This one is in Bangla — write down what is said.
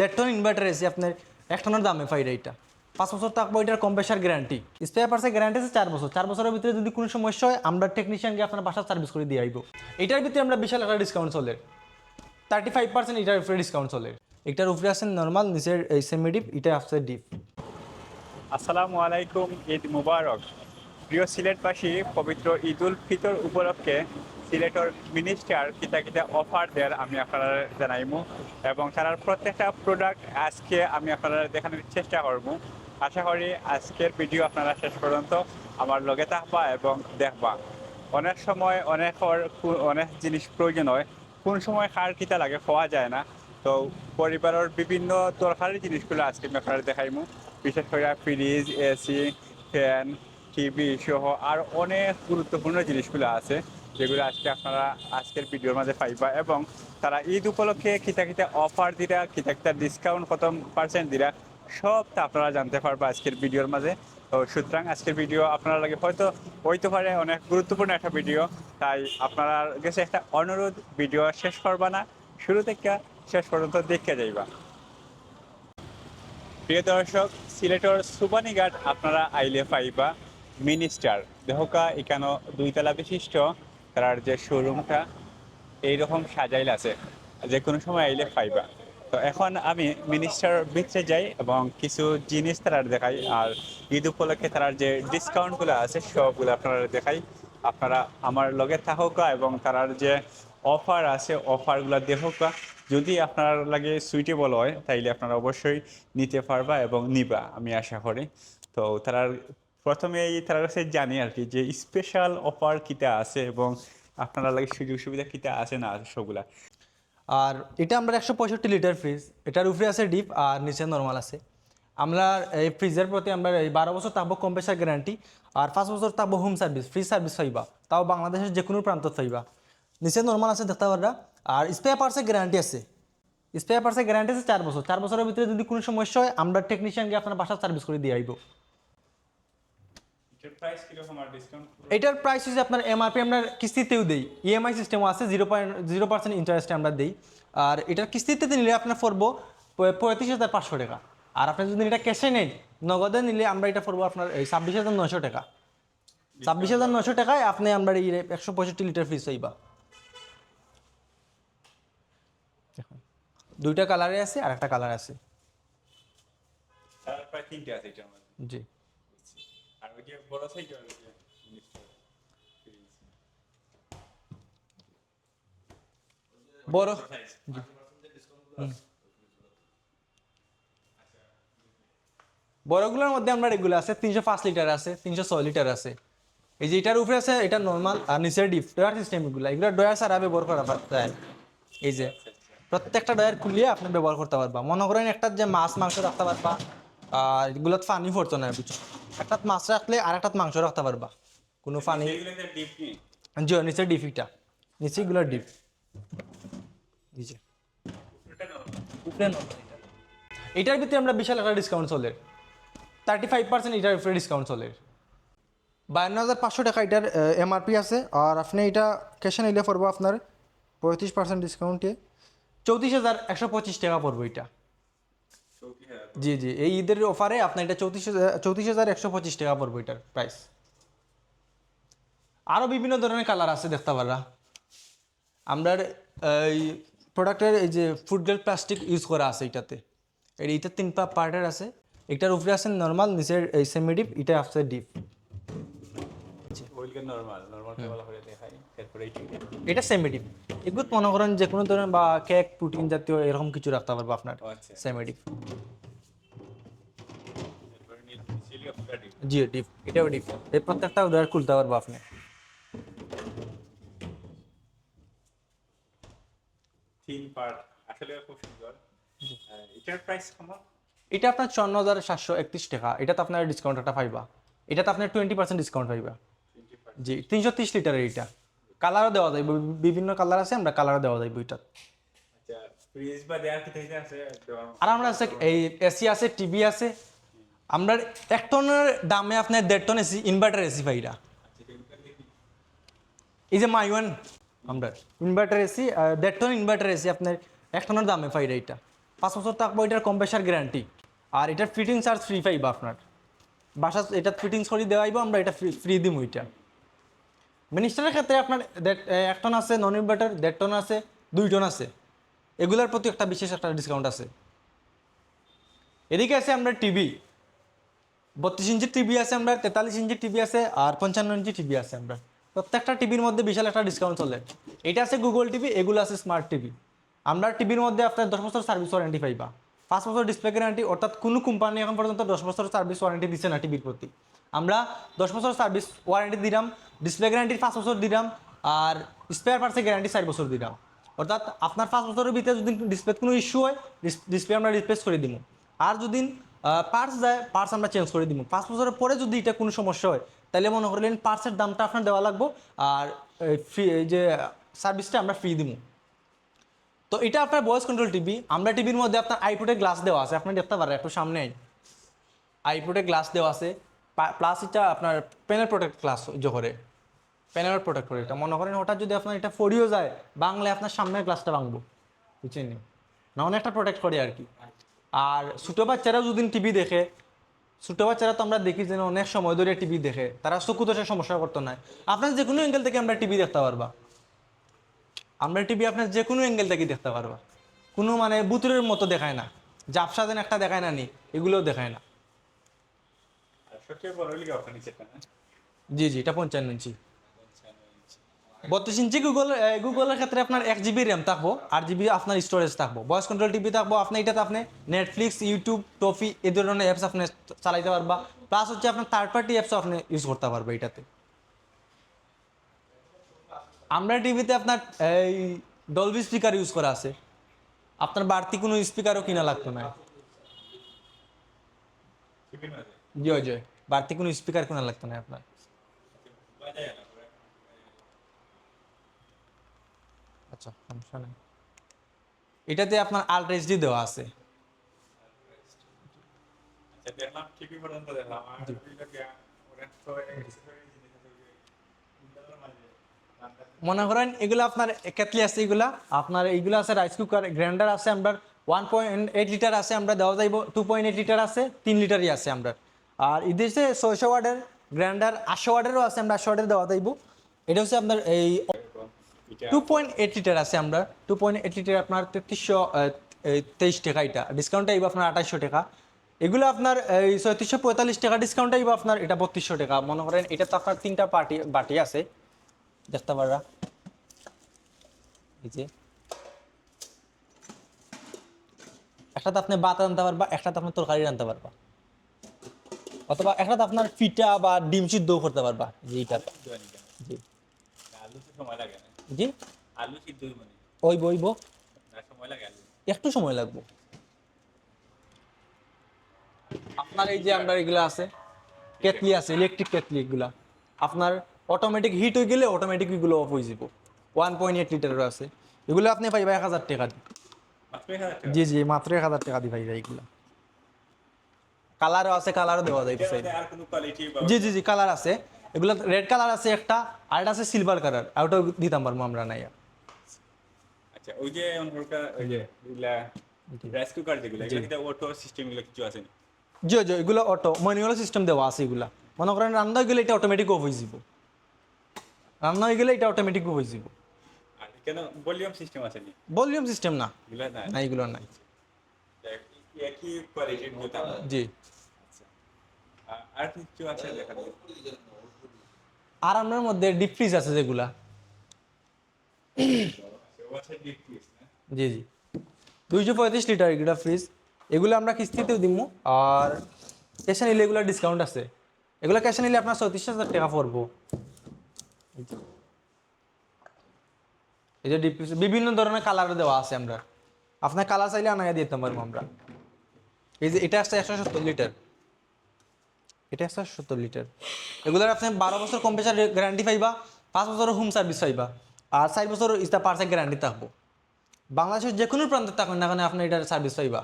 দেড় টন ইনভার্টার এসি আপনার 1 টনের দামে পাইরা এটা 5 বছর থাকবো, এটার কম্প্রেসার গ্যারান্টি, স্পেয়ার পার্টসের গ্যারান্টি আছে 4 বছর। 4 বছরের ভিতরে যদি কোনো সমস্যা হয় আমরা টেকনিশিয়ান গিয়ে আপনার বাসা সার্ভিস করে দিয়ে আইব। এটার ভিতরে আমরা বিশাল একটা ডিসকাউন্ট চলে, 35% এটার উপরে ডিসকাউন্ট চলে। এটার উপরে আছে নর্মাল, নিচের এই সেমি ডিপ, এটা আছে ডিপ। আসসালামু আলাইকুম, ঈদ মুবারক। প্রিয় সিলেটবাসী, পবিত্র ঈদ উল ফিতর উপলক্ষে সিলেটর মিনিস্টার কিতা কিতা অফার দেয় আমি আপনারা জানাইমু এবং তার প্রত্যেকটা প্রোডাক্ট আজকে আমি আপনারা দেখানোর চেষ্টা করবো। আশা করি আজকের ভিডিও আপনারা শেষ পর্যন্ত আমার লগে থাকবা এবং দেখবা। অনেক সময় অনেক জিনিস প্রয়োজন হয়, কোন সময় কার কিতা লাগে পাওয়া যায় না। তো পরিবারের বিভিন্ন দরকারি জিনিসগুলো আজকে আমি আপনারা দেখাইমু, বিশেষ করে ফ্রিজ, এসি, ফ্যান, টিভি সহ আর অনেক গুরুত্বপূর্ণ জিনিসগুলো আছে যেগুলো আজকে আপনারা আজকের ভিডিওর মাঝে পাইবা। এবং তারা ঈদ উপলক্ষে কিতা কিতা অফার দিরা, কিতা কিতা ডিসকাউন্ট কত পার্সেন্ট দিরা, সব তা আপনারা জানতে পারবা আজকের ভিডিওর মাঝে। তো সুতরাং আজকের ভিডিও আপনারা লাগে হয়তো হইতে পারে অনেক গুরুত্বপূর্ণ একটা ভিডিও, তাই আপনারা কাছে একটা অনুরোধ, ভিডিও শেষ করবা না, শুরু থেকে শেষ পর্যন্ত দেখে যাইবা। প্রিয় দর্শক, সিলেটর সুবানীঘাট আপনারা আইলে পাইবা মিনিস্টার দেহকা এখানে 2 তলা বিশিষ্ট তার যে শোরুমটা এইরকম সাজাইল আছে, যে কোনো সময় আইলে পাইবা। তো এখন আমি মিনিস্টার ভিতরে যাই এবং কিছু জিনিস তারা দেখাই, আর ঈদ উপলক্ষে তার যে ডিসকাউন্টগুলো আছে সবগুলো আপনারা দেখাই। আপনারা আমার লগে থাকুকা এবং তার যে অফার আছে অফারগুলো দেখুকা। যদি আপনার লাগে সুইটেবল হয় তাইলে আপনারা অবশ্যই নিতে পারবা এবং নিবা আমি আশা করি। তো তার প্রথমেই তার কাছে জানি আর কি যে স্পেশাল অফার কিটা আছে এবং আপনারা লাগে সুযোগ সুবিধা কিটা আছে না আছে সবগুলা। আর এটা আমরা 165 লিটার ফ্রিজ, এটার উপরে আছে ডিপ আর নিচে নর্মাল আছে। আমরা এই ফ্রিজের প্রতি আমরা এই 12 বছর থাকবো কম্প্রেসার গ্যারান্টি, আর 5 বছর থাকবো হোম সার্ভিস, ফ্রি সার্ভিস পাইবা, তাও বাংলাদেশের যে কোনো প্রান্ত পাইবা। নিচে নর্মাল আছে দেখতে পারবা। আর স্পেয়ার পার্টসের গ্যারান্টি আছে, স্পেয়ার পার্টসের গ্যারান্টি আছে 4 বছর। 4 বছরের ভিতরে যদি কোনো সমস্যা হয় আমরা টেকনিশিয়ান গিয়ে আপনার বাসা সার্ভিস করে দিয়ে আইব। এটার প্রাইস হচ্ছে আপনার এমআরপি আমরা কিস্তিতেও দেই, ইএমআই সিস্টেমও আছে, 0% ইন্টারেস্টে আমরা দেই। আর এটার কিস্তিতে নিলে আপনার পড়বো 35,500 টাকা। আর আপনি যদি এটা ক্যাশে নেন, নগদে নিলে আমরা এটা পড়বো আপনার এই 26,900 টাকা। 26,900 টাকায় আপনি আমরা এই 165 লিটার ফ্রিজ পাইবা। দেখুন, 2টা কালারে আছে আর একটা কালার আছে। প্রায় 3টে আছে এটার মধ্যে। জি, আর ওই যে বড় সাইজ আর ওই যে মিনিস্টার ফ্রিজ বড় সাইজ। বড়গুলোর মধ্যে আমরা এগুলো আছে 305 লিটার আছে, 306 লিটার আছে। এই যে এটার উপরে আছে এটা নর্মাল, আর নিচের ডিপ ডয়ার সিস্টেম, এগুলো ডয়ার ছাড়া ব্যবহার করা যায়। এই যে প্রত্যেকটা ডয়ার খুলিয়ে আপনি ব্যবহার করতে পারবা। মনে করেন একটা যে মাছ মাংস রাখতে পারবা, আর এগুলো পানি পড়তো না বুঝছো, একটা মাছ রাখলে আর একটা মাংস রাখতে পারবা, কোনো পানি। এইগুলোতে ডিপ কি? জি, নিচের ডিপ, এটা নিচে এগুলো ডিপ। এই যে উপরেটা নরমাল। উপরে নর্মাল, এটার ভিতরে আমরা বিশাল একটা ডিসকাউন্ট চলে, 35% এটার উপরে ডিসকাউন্ট চলে। 52,500 টাকা এটার এমআরপি আছে। আর আপনি এটা ক্যাশে নিলে পড়বো আপনার 35% ডিসকাউন্টে 34,125 টাকা পড়বো এটা। জি জি, এই ঈদের অফারে আপনার এটা 34,125 টাকা পড়বো এটার প্রাইস। আরও বিভিন্ন ধরনের কালার আছে দেখতে পারা। আমরা এই প্রোডাক্টের এই যে ফুড গ্রেড প্লাস্টিক ইউজ করা আছে এটাতে। এইটা 3 পার্টের আছে। এটার উপরে আছে নর্মাল, নিচের এই সেমি ডিপ, এটা আছে ডিপ। ওইগুলো নরমাল নরমালটা ভালো করে দেখাই, এরপরে এইটা। এটা সেমি ডিপ। এগুলো মনে করেন যে কোনো ধরনের বা কেক, প্রোটিন জাতীয় এরকম কিছু রাখতে পারবো আপনার আচ্ছা। Semi deep. এরপরে নিচে পুরা ডিপ। জি ডিপ, এটাও ডিপ। এই প্রত্যেকটা উদার খুলতে পারবো আপনি। 3 পার্ট, আসলে খুব সুন্দর। এটার প্রাইস কেমন? এটা আপনার 54,731 টাকা। এটাতে আপনার ডিসকাউন্ট একটা পাইবা। এটাতে আপনার 20% ডিসকাউন্ট পাইবা। 20%। জি, 330 লিটারের এটা। কালারও দেওয়া যায়, বিভিন্ন কালার আছে, আমরা কালারও দেওয়া যায় বইটা। আচ্ছা, ফ্রিজ বা দেয়ার কি থেকে আছে? আর আমরা আছে এই এসি আছে, টিভি আছে। আমরা 1 টনের দামে আপনার 1.5 টন এসি, ইনভার্টার এসি পাইরা। এই যে মাইওয়ান আমরা inverter AC, 1.5 ton inverter AC আপনার 1 টনের দামে পাইরা এটা। 5 বছর থাকবো এটার কম্প্রেসার গ্যারান্টি। আর এটার ফিটিং চার্জ ফ্রি পাইবা আপনার বাসা, এটা ফিটিংস করে দেওয়াইবো আমরা, এটা ফ্রি দিব। এটা মিনিস্টারের ক্ষেত্রে আপনার 1 টন আছে, নন ইনভার্টার 1.5 টন আছে, 2 টন আছে, এগুলার প্রতি একটা বিশেষ একটা ডিসকাউন্ট আছে। এদিকে আছে আমরা টিভি, 32 ইঞ্চি টিভি আছে আমরা, 43 ইঞ্চি টিভি আছে, আর 55 ইঞ্চি টিভি আছে আমরা। প্রত্যেকটা টিভির মধ্যে বিশাল একটা ডিসকাউন্ট চলে। এটা আছে গুগল টিভি, এগুলো আছে স্মার্ট টিভি। আমরা টিভির মধ্যে আপনার 10 বছর সার্ভিস ওয়ারেন্টি পাইবা, 5 বছর ডিসপ্লে গ্যারান্টি, অর্থাৎ কোনো কোম্পানি এখন পর্যন্ত 10 বছর সার্ভিস ওয়ারেন্টি দিচ্ছে না টিভির প্রতি। আমরা 10 বছর সার্ভিস ওয়ারেন্টি দিলাম, ডিসপ্লে গ্যারান্টি 5 বছর দিলাম, আর স্পেয়ার পার্টসের গ্যারান্টি 4 বছর দিলাম। অর্থাৎ আপনার 5 বছরের ভিতরে যদি ডিসপ্লে কোনো ইস্যু হয়, ডিসপ্লে আমরা রিপ্লেস করে দিব। আর যদি পার্টস যায়, পার্টস আমরা চেঞ্জ করে দিব। 5 বছরের পরে যদি এটা কোনো সমস্যা হয়, তাহলে মনে করলেন পার্টসের দামটা আপনার দেওয়া লাগবে, আর ফ্রি এই যে সার্ভিসটা আমরা ফ্রি দিব। তো এটা আপনার ভয়েস কন্ট্রোল টিভি। আমরা টিভির মধ্যে আপনার আইপ্রোটেক্ট গ্লাস দেওয়া আছে, আপনি দেখতে পারেন একটু সামনে আইপ্রোটেক্ট গ্লাস দেওয়া আছে, প্লাস এটা আপনার প্যানেল প্রোটেক্ট গ্লাস যে করে, প্যানেল প্রোটেক্ট করে। এটা মনে করেন হঠাৎ যদি আপনার এটা ফড়িও যায়, বাংলায় আপনার সামনের গ্লাসটা ভাঙবো, বুঝছেন না, অনেকটা প্রোটেক্ট করে আর কি। আর ছোটো বাচ্চারাও যদি টিভি দেখে, ছোটো বাচ্চারা তো আমরা দেখি যে অনেক সময় ধরে টিভি দেখে, তারা চক্ষু দোষের সমস্যা করতো না। আপনার যে কোনো অ্যাঙ্গেল থেকে আমরা টিভি দেখতে পারবা, আমরা টিভি আপনার যে কোনো অ্যাঙ্গেল থেকে দেখতে পারবা। কোনো মানে বুতুরের মতো দেখায় না, জাপসা দেন একটা দেখায় না, এগুলোও দেখায় না। আর সবচেয়ে বড় হইলো আপনার নিচেরটা না? জি জি, এটা 55 ইঞ্চি। 32 ইঞ্চি গুগলের ক্ষেত্রে আপনার 1 জিবি র্যাম থাকবো, 8 জিবি আপনার স্টোরেজ থাকবো। ভয়েস কন্ট্রোল টিভি থাকবো আপনি, এটাতে আপনি নেটফ্লিক্স, ইউটিউব, টফি এই ধরনের অ্যাপস আপনি চালাইতে পারবা। প্লাস হচ্ছে আপনার থার্ড পার্টি অ্যাপসও আপনি ইউজ করতে পারবে এটাতে। আমরা টিভিতে আপনার এই ডলবি স্পিকার ইউজ করা আছে, আপনার বাড়তি কোনো স্পিকারও কিনা লাগতো না। টিভির মধ্যে জি জয়, বাড়তি কোনো স্পিকার কিনা লাগতো না আপনার। বাজায় না পুরো। আচ্ছা, সমস্যা নেই। এটাতে আপনার আল্ট্রা এইচডি দেওয়া আছে। আচ্ছা, দেখলাম টিভি পর্যন্ত দেখলাম, আর ওইটাকে ওরা তো অ্যাক্সেসরি জিনিস আছে ওই ইন্টারনাল মাঝে মনে করেন এগুলো আপনার কেটলি আছে, এগুলা আপনার এইগুলো আছে, রাইস কুকার, গ্রাইন্ডার আছে আমরা 1.8 লিটার আছে, আমরা দেওয়া যাইব 2.8 লিটার আছে, 3 লিটারই আছে আমরা। আর এদেশে 600 ওয়াটের গ্রাইন্ডার, 800 ওয়াটেরও আছে, আমরা 800 ওয়াটের দেওয়া যাইব। এটা হচ্ছে আপনার এই এটা 2.8 লিটার আছে আমরা, 2.8 লিটার আপনার 3323 টাকা, এটা ডিসকাউন্ট আইব আপনার 2800 টাকা। এগুলো আপনার এই 3445 টাকা ডিসকাউন্ট আইব আপনার, এটা 3200 টাকা। মনে করেন এটা তো আপনার 3টা বাটি আছে, দেখতে পাররা, এই যে একটাতে আপনি ভাত রান্নতে পারবা, একটাতে আপনি তরকারি রান্নতে পারবা, অথবা একটাতে আপনার পিঠা বা ডিম সিদ্ধও করতে পারবা। জি এটা জানি কেন জি আলু তো সময় লাগে না, জি আলু সিদ্ধ মানে ওইব না সময় লাগে আলু। একটু সময় লাগবে। আপনার এই যে আমরা এগুলো আছে, কেটলি আছে, ইলেকট্রিক কেটলি, এগুলা আপনার অটোমেটিক হিট হয়ে গেলে অটোমেটিক এগুলো অফ হয়ে যাব। 1.8 লিটারের আছে, এগুলো আপনি পাইবা 1000 টাকা দিয়ে। মাত্র 1000 টাকা? জি জি, মাত্র 1000 টাকা দিয়ে পাইবা এগুলা। কালারও আছে, কালারও দেওয়া যায়। এর মধ্যে আর কোনো কোয়ালিটি বা জি জি জি, কালার আছে, এগুলো রেড কালার আছে একটা, আর এটা আছে সিলভার কালার, আর ওটা দিতাম পারবো আমরা নাই। আচ্ছা, ওই যে অনরকা ওই যে এগুলা রাইস কুকার যেগুলো, এগুলো কিন্তু অটো সিস্টেম এগুলো কিছু আছে না? জি জি, এগুলো অটো ম্যানুয়াল সিস্টেম দেওয়া আছে। এগুলা মনে করেন রান্না হয়ে গেলে এটা অটোমেটিক অফ হয়ে যাব, রান্না হয়ে গেলে এটা অটোমেটিক অফ হয়ে যাব। আর কেন ভলিউম সিস্টেম আছে নি? ভলিউম সিস্টেম না, এগুলো না? না এগুলো নাই। একই কোয়ালিটির জুতা। জি। আচ্ছা, আর কিছু আছে দেখা যায়? আর আপনার মধ্যে ডিপ ফ্রিজ আছে যেগুলা। ওয়াটার ডিপ ফ্রিজ না? জি জি, 235 লিটার এগুলা ফ্রিজ, এগুলো আমরা কিস্তিতেও দিব। আর ক্যাশে নিলে এগুলো ডিসকাউন্ট আছে, এগুলো ক্যাশে নিলে আপনার 34,000 টাকা পড়বো। এই যে ডিপ ফ্রিজ বিভিন্ন ধরনের কালার দেওয়া আছে আমরা, আপনার কালার চাইলে আনাইয়া দিতে পারবো আমরা। এই যে এটা আসছে 170 লিটার, এটা 170 লিটার। এগুলোর আপনি 12 বছর কম্প্রেসার গ্যারান্টি পাইবা, 5 বছর হোম সার্ভিস পাইবা, আর 4 বছর ইস্তা পার্সের গ্যারান্টি থাকবো। বাংলাদেশের যে কোনো প্রান্তে থাকুন না কেন আপনি এটার সার্ভিস পাইবা।